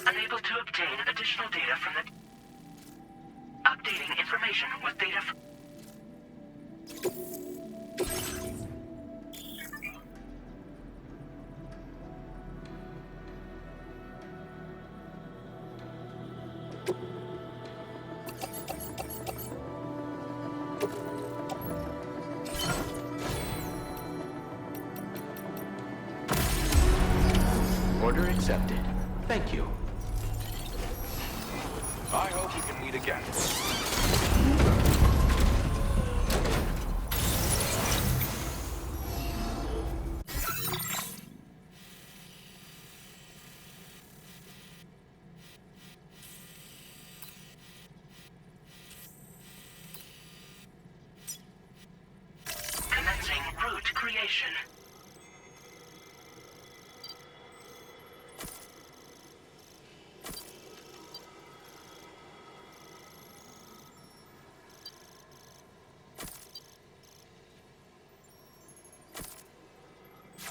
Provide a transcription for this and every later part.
Unable to obtain additional data from the... Updating information with data from... Order accepted. Thank you. I hope we can meet again. Commencing route creation.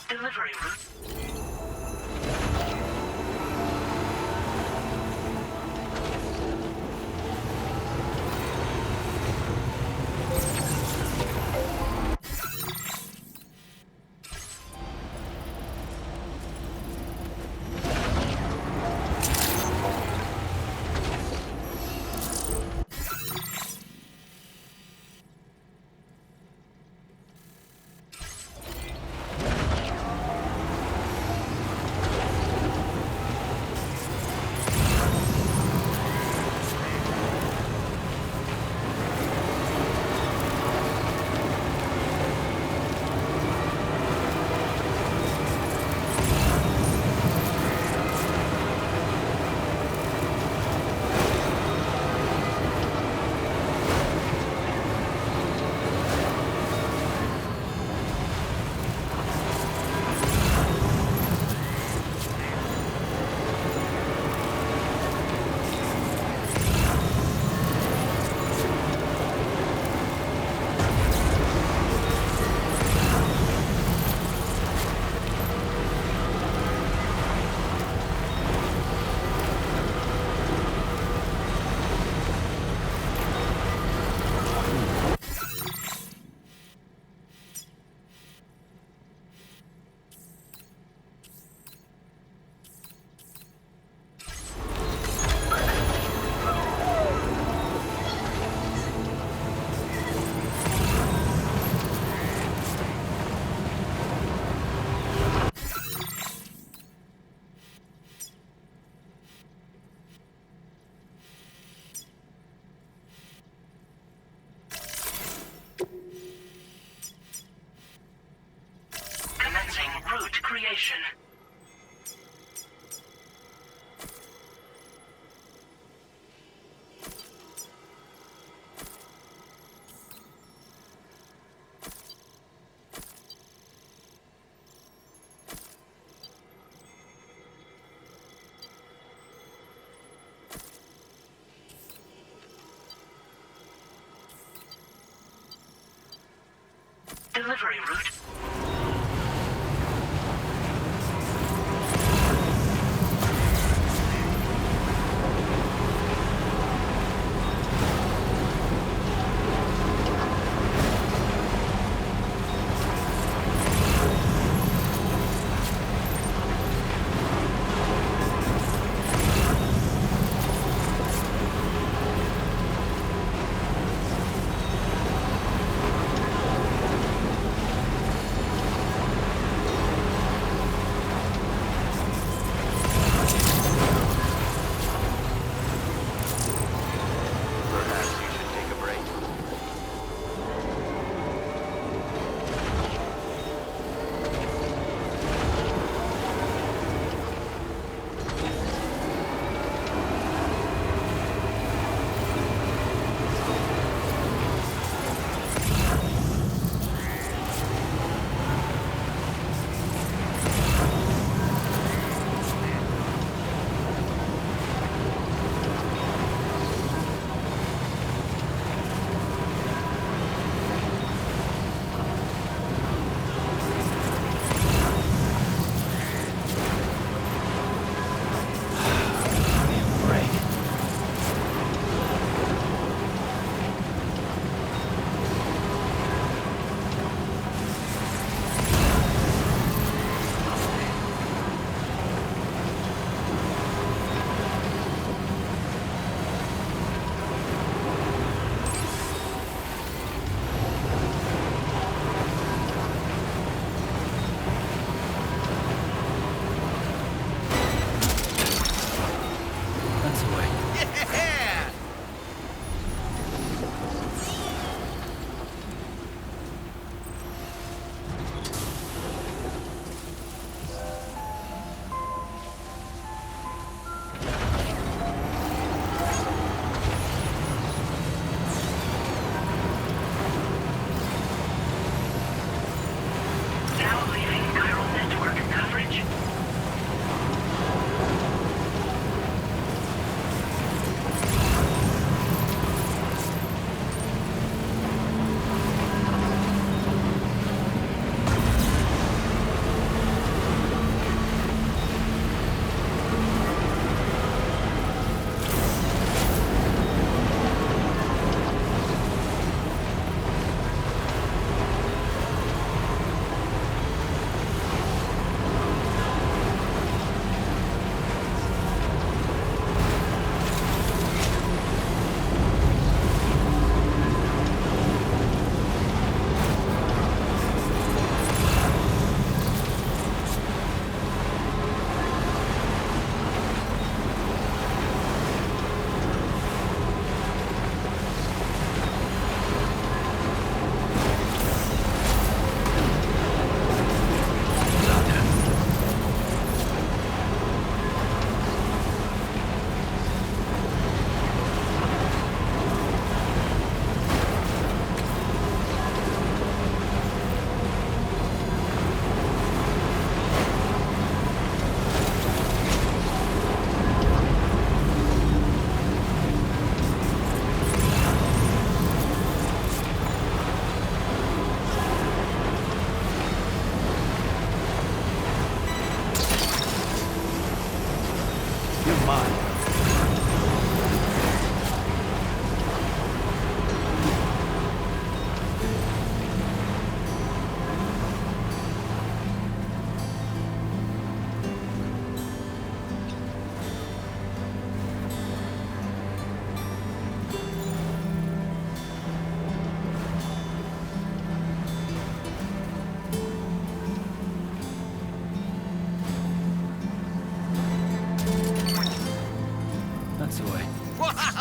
Delivery route. Commencing route creation. Delivery route.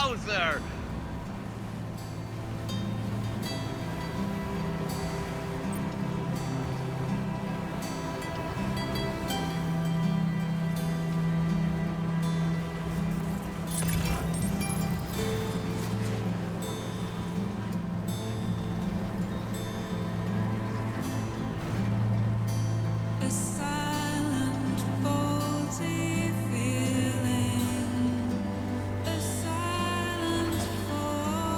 closer! A silent, faulty feeling. A silent fault.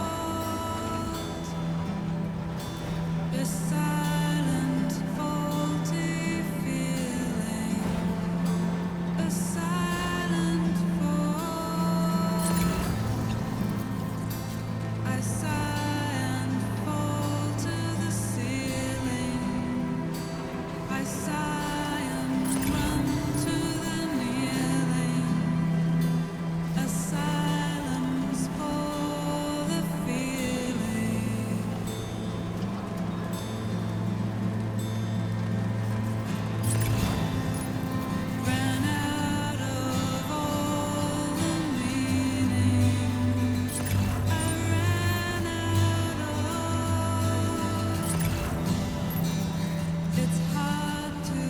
A silent, faulty feeling. A silent fault. I sigh and fall to the ceiling. I sigh and run to the kneeling. A silence for the feeling. Ran out of all the meaning. I ran out of. It's hard to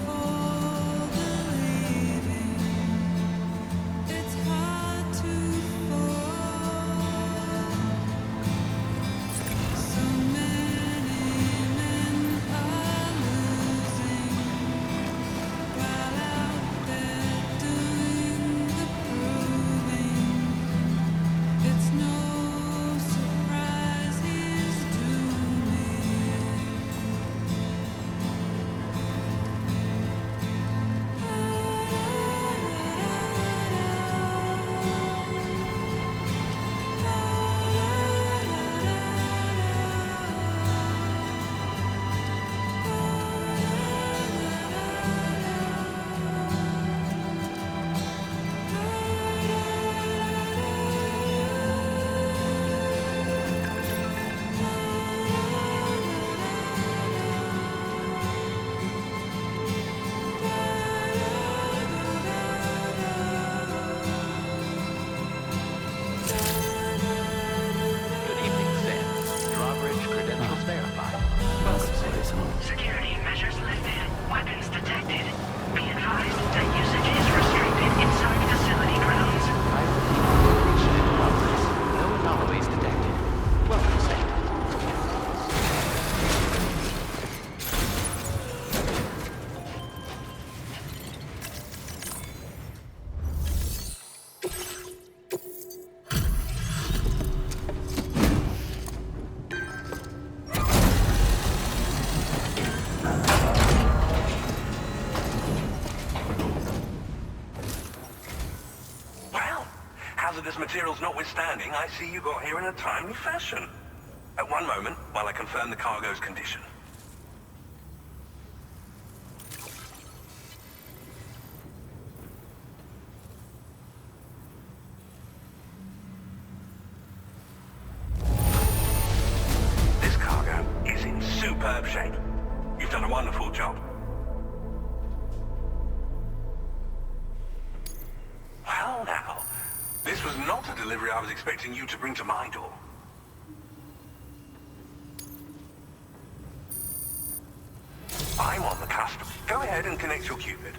fall believing. It's hard to fall. So many men are losing while out there doing the proving. It's no surprise he's dooming. Good evening, Sam. Drawbridge credentials verified. Welcome, Sam. Security measures lifted. Weapons detected. Be advised that usage is restricted inside facility grounds. Pilot evacuation in progress. No anomalies detected. Welcome, Sam. Well, hazardous materials notwithstanding, I see you got here in a timely fashion. At one moment, while I confirm the cargo's condition. This cargo is in superb shape. You've done a wonderful job. Well now, this was not a delivery I was expecting you to bring to my door. I'm on the cusp. Go ahead and connect your Cupid.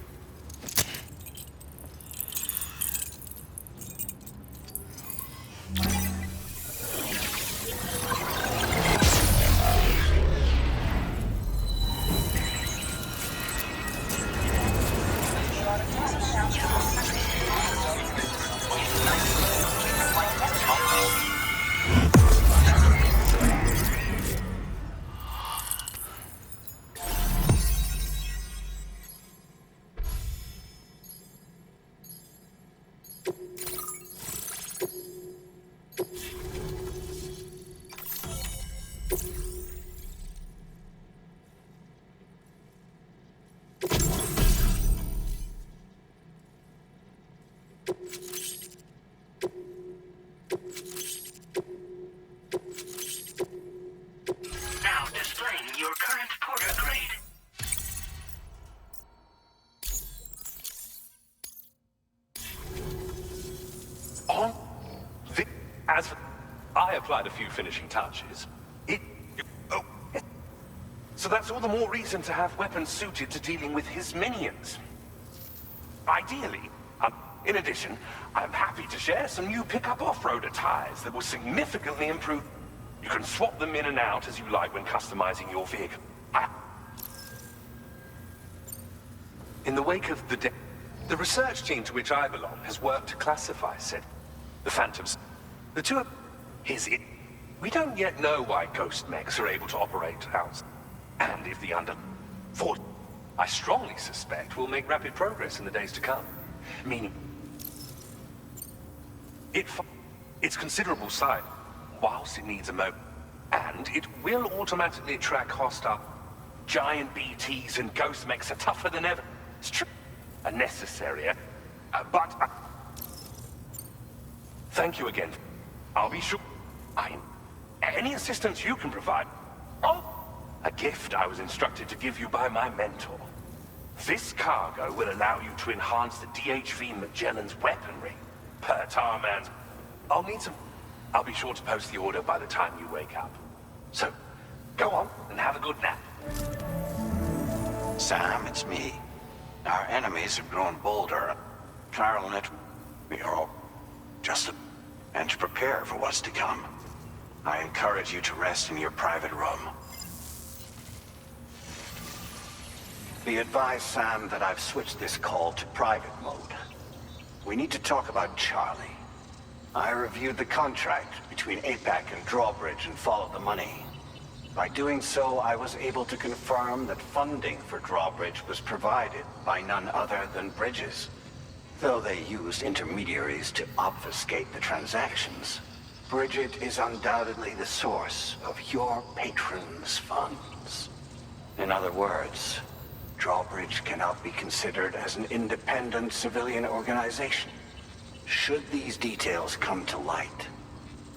applied a few finishing touches. Oh, so that's all the more reason to have weapons suited to dealing with his minions. Ideally, in addition, I'm happy to share some new pickup off-roader tires that will significantly improve. You can swap them in and out as you like when customizing your vehicle. In the wake of the research team to which I belong has worked to classify the Phantoms. The two of we don't yet know why ghost mechs are able to operate out, and if the Ford, I strongly suspect, will make rapid progress in the days to come. Meaning, its considerable size, whilst it needs a motor, and it will automatically track hostile. Giant BTs and ghost mechs are tougher than ever. It's true, and necessary, but thank you again. I'll be sure. Any assistance you can provide. Oh, a gift I was instructed to give you by my mentor. This cargo will allow you to enhance the DHV Magellan's weaponry. Per Tarman's. I'll be sure to post the order by the time you wake up. So, go on and have a good nap. Sam, it's me. Our enemies have grown bolder. Carol and we are all just and to prepare for what's to come. I encourage you to rest in your private room. Be advised, Sam, that I've switched this call to private mode. We need to talk about Charlie. I reviewed the contract between APAC and Drawbridge and followed the money. By doing so, I was able to confirm that funding for Drawbridge was provided by none other than Bridges. Though they used intermediaries to obfuscate the transactions, Bridget is undoubtedly the source of your patron's funds. In other words, Drawbridge cannot be considered as an independent civilian organization. Should these details come to light,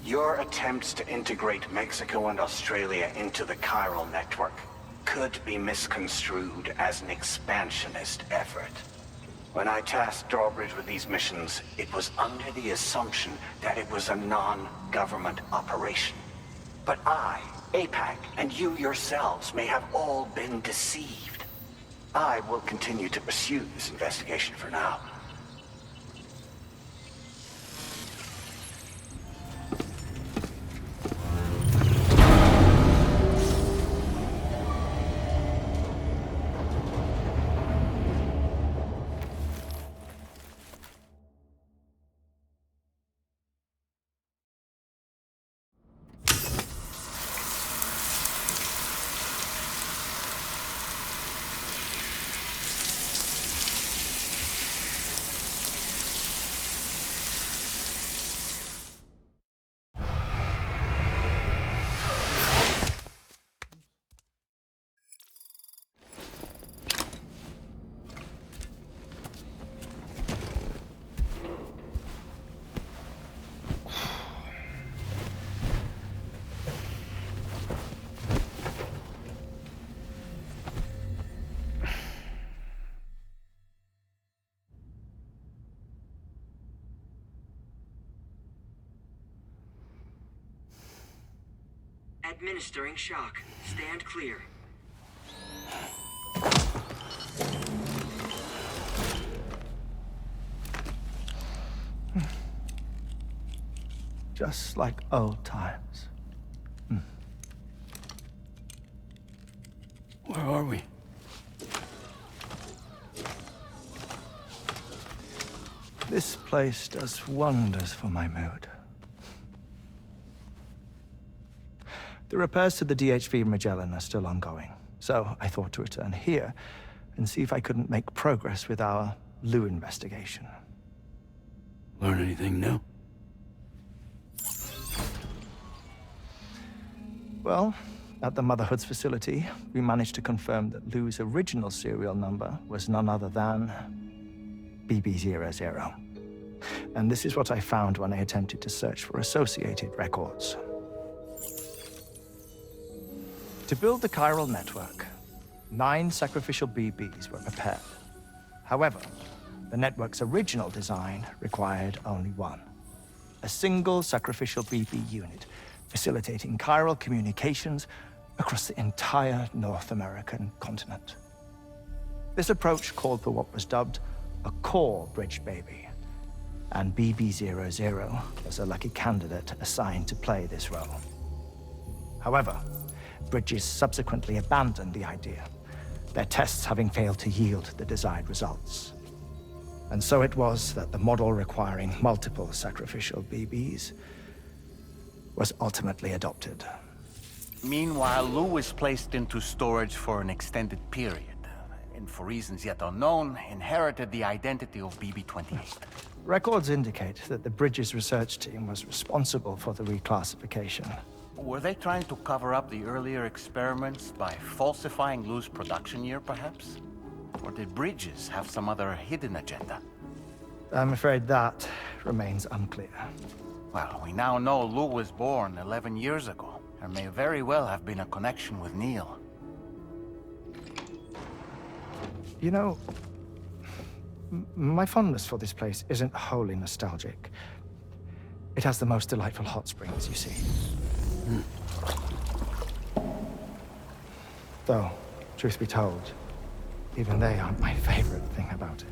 your attempts to integrate Mexico and Australia into the chiral network could be misconstrued as an expansionist effort. When I tasked Drawbridge with these missions, it was under the assumption that it was a non-government operation. But I, APAC, and you yourselves may have all been deceived. I will continue to pursue this investigation for now. Administering shock. Stand clear. Just like old times. Where are we? This place does wonders for my mood. The repairs to the DHV Magellan are still ongoing, so I thought to return here and see if I couldn't make progress with our Lou investigation. Learn anything new? Well, at the Motherhood's facility, we managed to confirm that Lou's original serial number was none other than BB00. And this is what I found when I attempted to search for associated records. To build the chiral network, 9 sacrificial BBs were prepared. However, the network's original design required only 1. A single sacrificial BB unit facilitating chiral communications across the entire North American continent. This approach called for what was dubbed a core bridge baby, and BB00 was a lucky candidate assigned to play this role. However, Bridges subsequently abandoned the idea, their tests having failed to yield the desired results. And so it was that the model requiring multiple sacrificial BBs was ultimately adopted. Meanwhile, Lou was placed into storage for an extended period, and for reasons yet unknown, inherited the identity of BB-28. Records indicate that the Bridges research team was responsible for the reclassification. Were they trying to cover up the earlier experiments by falsifying Lou's production year, perhaps? Or did Bridges have some other hidden agenda? I'm afraid that remains unclear. Well, we now know Lou was born 11 years ago. There may very well have been a connection with Neil. You know, my fondness for this place isn't wholly nostalgic. It has the most delightful hot springs, you see. Though, truth be told, even they aren't my favorite thing about it.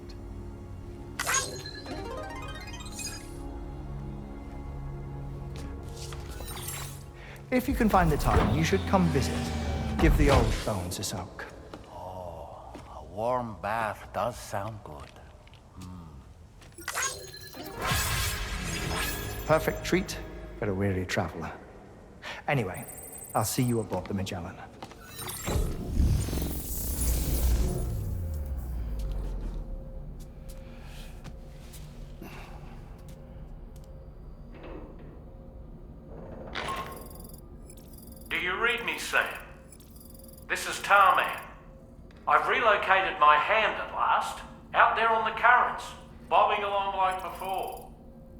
If you can find the time, you should come visit. Give the old bones a soak. Oh, a warm bath does sound good. Perfect treat for a weary traveler. Anyway, I'll see you aboard the Magellan. Do you read me, Sam? This is Tarman. I've relocated my hand at last, out there on the currents, bobbing along like before.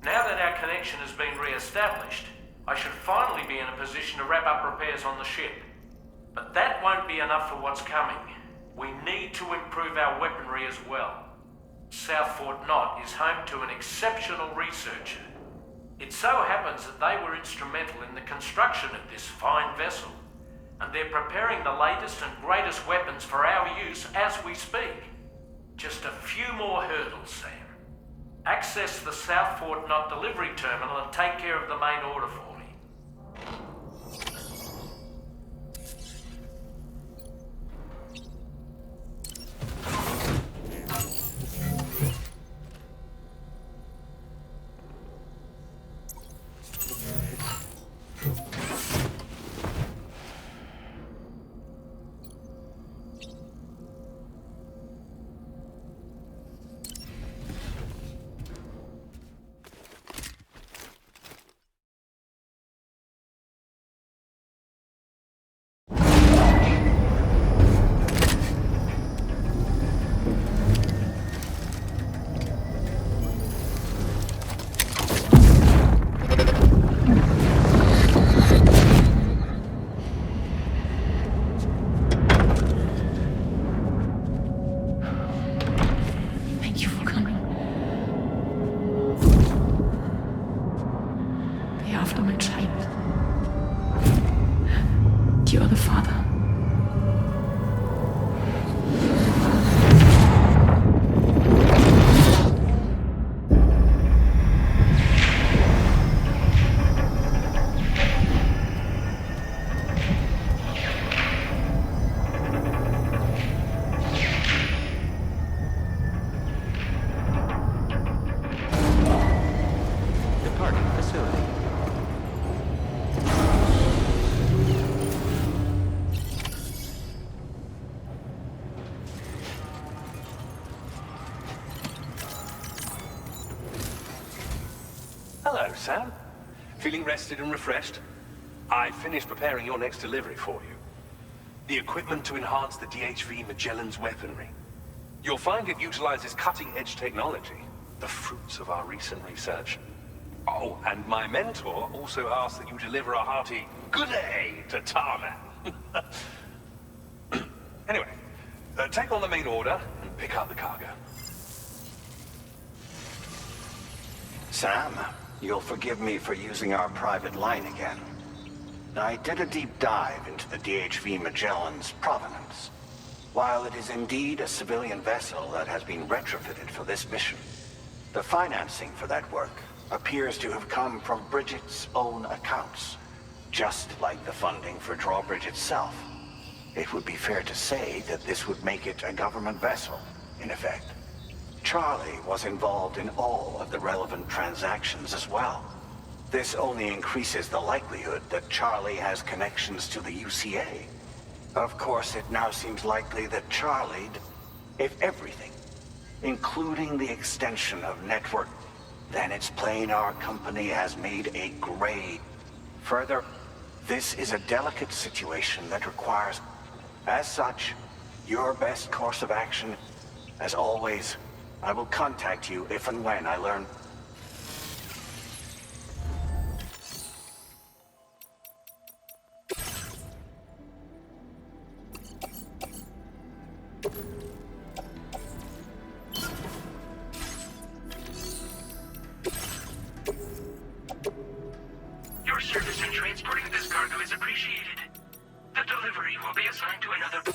Now that our connection has been re-established, I should finally be in a position to wrap up repairs on the ship. But that won't be enough for what's coming. We need to improve our weaponry as well. South Fort Knot is home to an exceptional researcher. It so happens that they were instrumental in the construction of this fine vessel, and they're preparing the latest and greatest weapons for our use as we speak. Just a few more hurdles, Sam. Access the South Fort Knot delivery terminal and take care of the main order for me. Thank you for coming. Be after my child. You are the father. Departing facility. Hello, Sam. Feeling rested and refreshed? I finished preparing your next delivery for you. The equipment to enhance the DHV Magellan's weaponry. You'll find it utilizes cutting-edge technology, the fruits of our recent research. Oh, and my mentor also asked that you deliver a hearty good day to Tarman. Anyway, take on the main order and pick up the cargo. Sam, you'll forgive me for using our private line again. I did a deep dive into the DHV Magellan's provenance. While it is indeed a civilian vessel that has been retrofitted for this mission, the financing for that work appears to have come from Bridget's own accounts, just like the funding for Drawbridge itself. It would be fair to say that this would make it a government vessel, in effect. Charlie was involved in all of the relevant transactions as well. This only increases the likelihood that Charlie has connections to the UCA. Of course, it now seems likely that Charlie, if everything, including the extension of network, then it's plain our company has made a grade. Further, this is a delicate situation that requires, as such, your best course of action. As always, I will contact you if and when I learn. Your service in transporting this cargo is appreciated. The delivery will be assigned to another...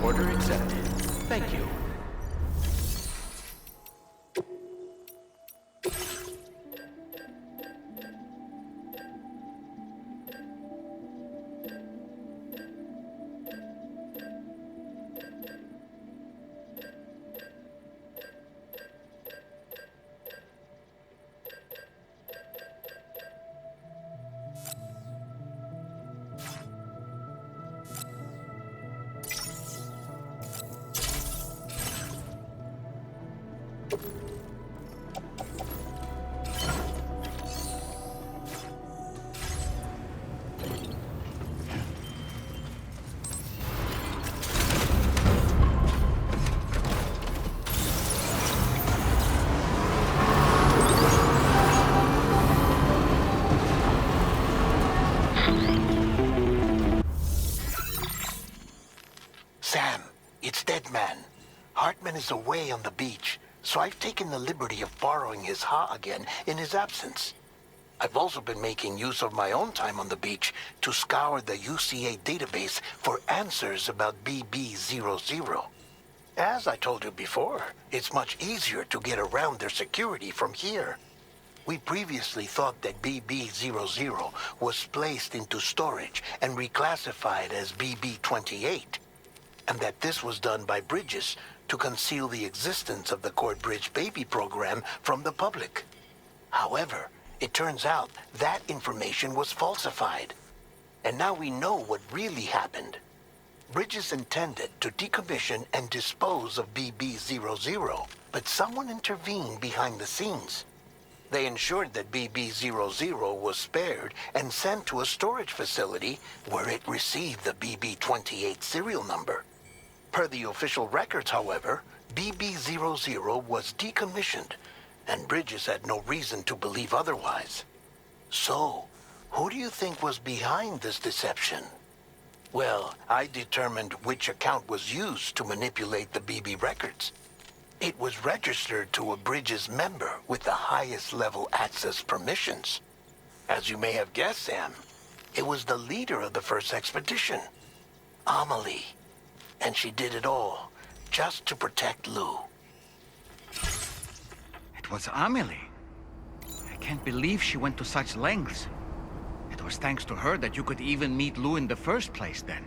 Order accepted. Thank you. Sam, it's Deadman. Hartman is away on the beach, so I've taken the liberty of borrowing his Ha again in his absence. I've also been making use of my own time on the beach to scour the UCA database for answers about BB00. As I told you before, it's much easier to get around their security from here. We previously thought that BB00 was placed into storage and reclassified as BB28, and that this was done by Bridges to conceal the existence of the Corbridge Baby program from the public. However, it turns out that information was falsified, and now we know what really happened. Bridges intended to decommission and dispose of BB00, but someone intervened behind the scenes. They ensured that BB00 was spared and sent to a storage facility where it received the BB28 serial number. Per the official records, however, BB00 was decommissioned, and Bridges had no reason to believe otherwise. So, who do you think was behind this deception? Well, I determined which account was used to manipulate the BB records. It was registered to a Bridges member with the highest level access permissions. As you may have guessed, Sam, it was the leader of the first expedition, Amelie. And she did it all just to protect Lou. It was Amelie. I can't believe she went to such lengths. It was thanks to her that you could even meet Lou in the first place, then.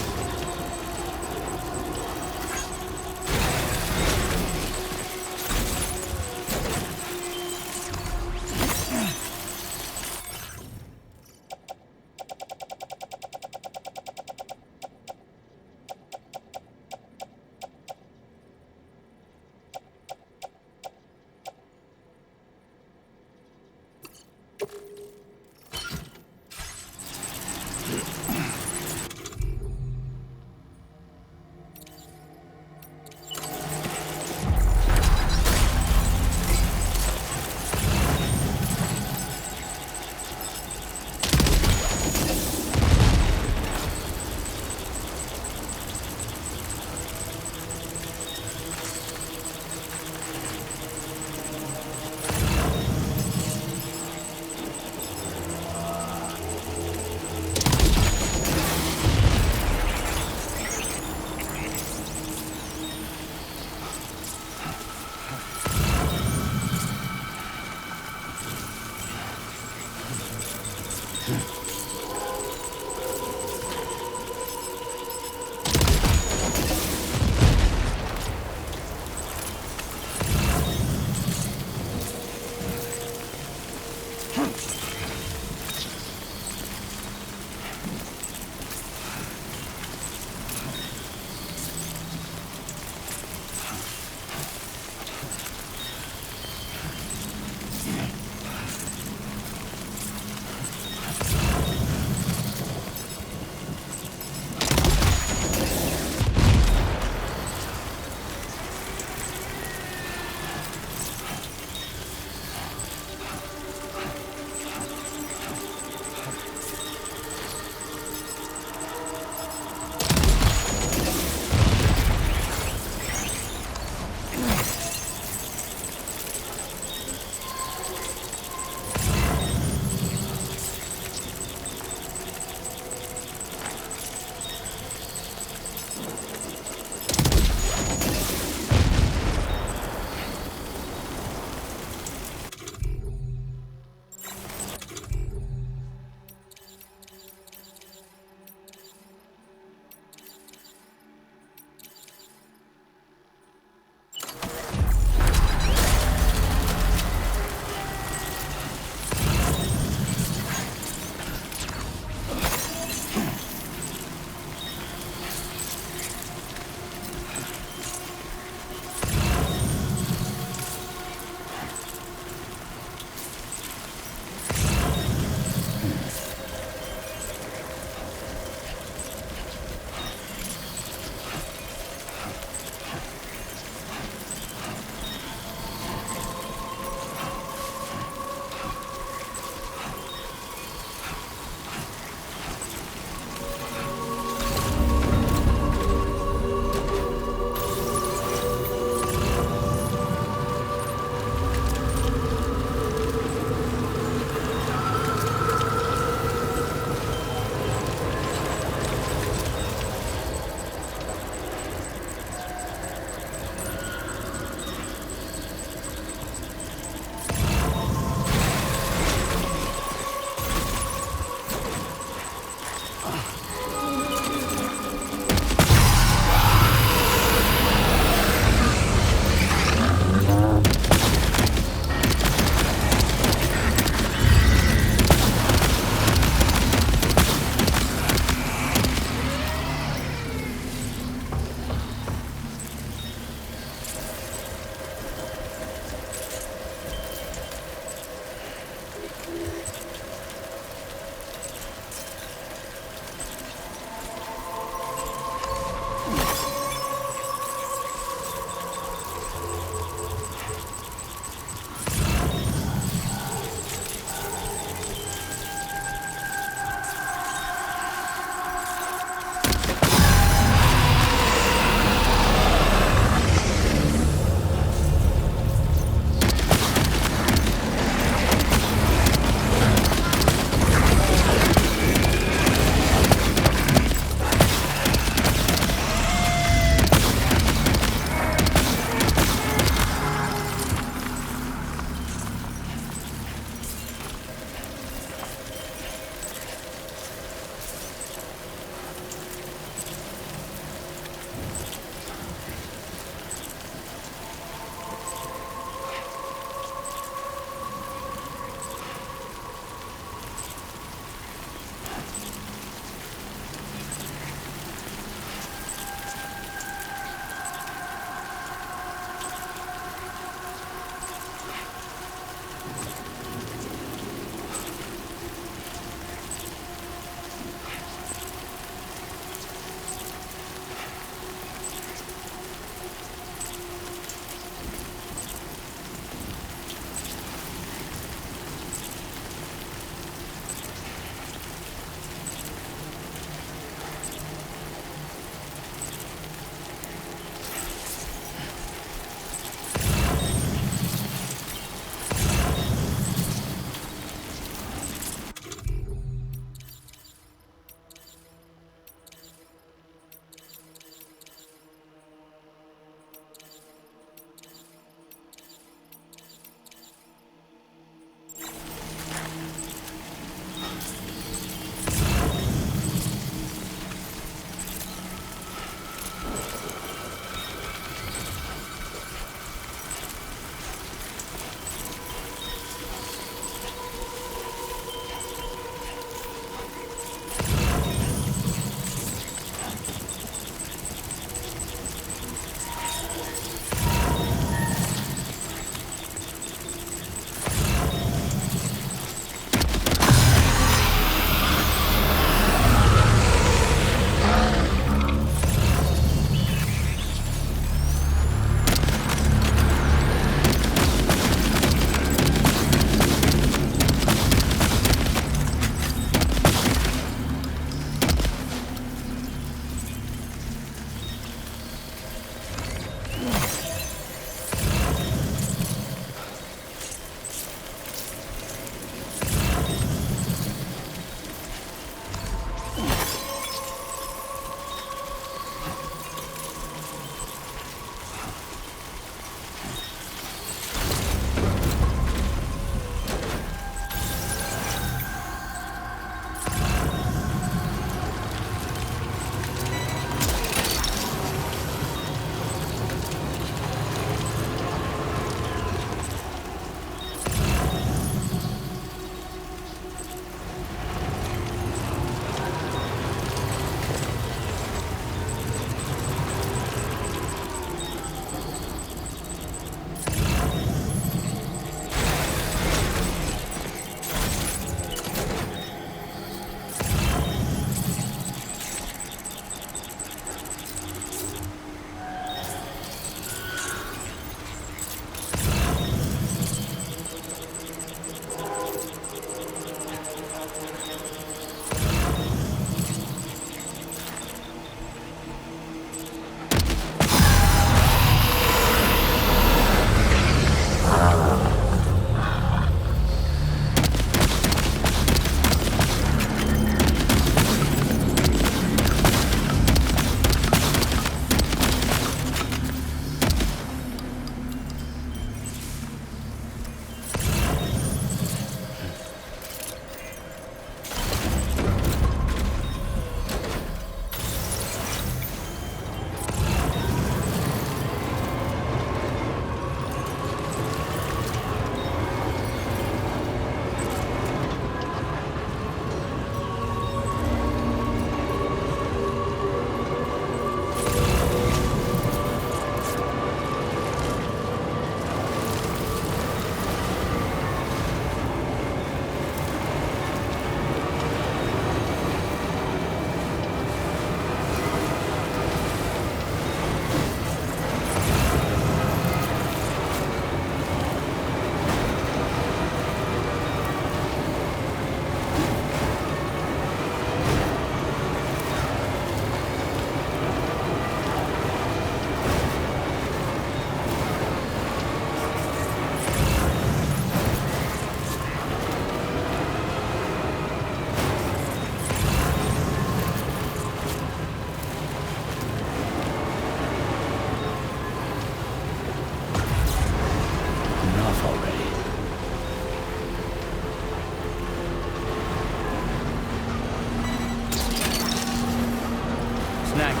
What's next?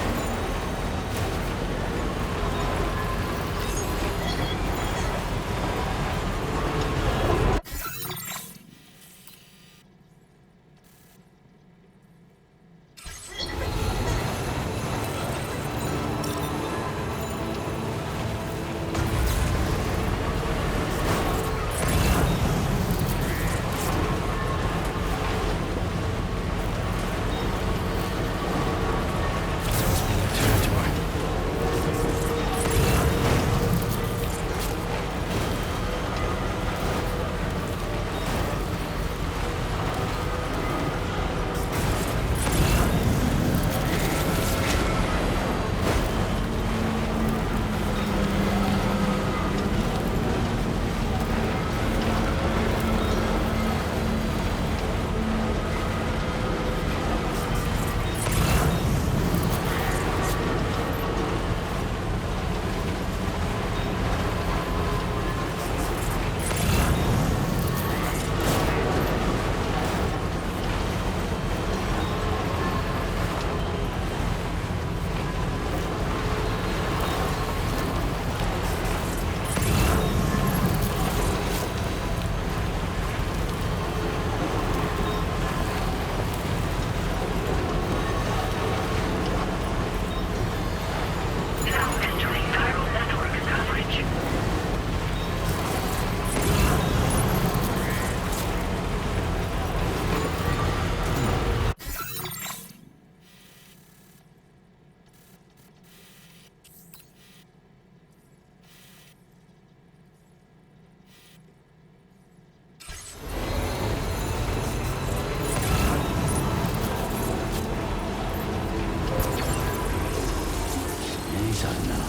Now entering viral network coverage. Anytime now.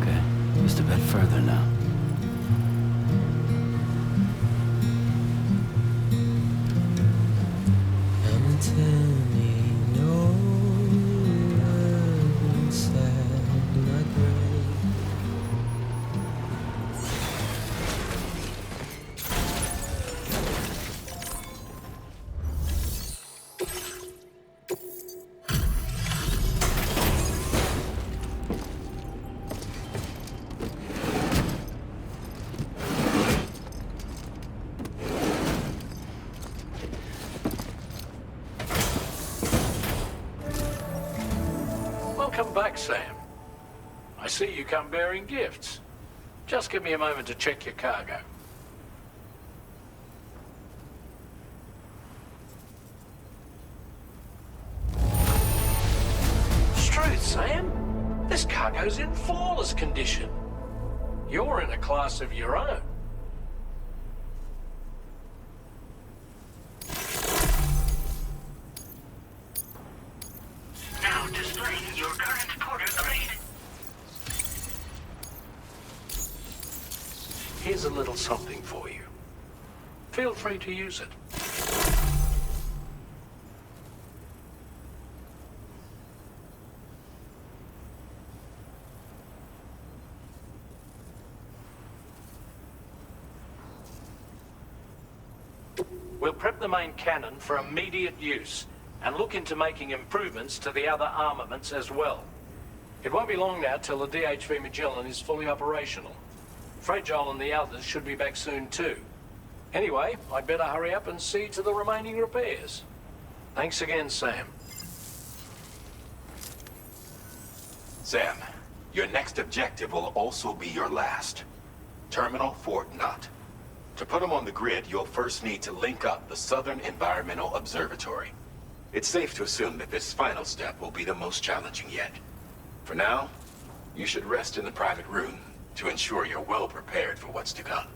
Okay, just a bit further now. I'm turning over inside my grave. Welcome back, Sam. I see you come bearing gifts. Just give me a moment to check your cargo. Truth, Sam. This cargo's in flawless condition. You're in a class of your own. Now displaying your current porter grade. Here's a little something for you. Feel free to use it. We'll prep the main cannon for immediate use and look into making improvements to the other armaments as well. It won't be long now till the DHV Magellan is fully operational. Fragile and the others should be back soon too. Anyway, I'd better hurry up and see to the remaining repairs. Thanks again, Sam. Sam, your next objective will also be your last. Terminal Fort Knott. To put them on the grid, you'll first need to link up the Southern Environmental Observatory. It's safe to assume that this final step will be the most challenging yet. For now, you should rest in the private room to ensure you're well prepared for what's to come.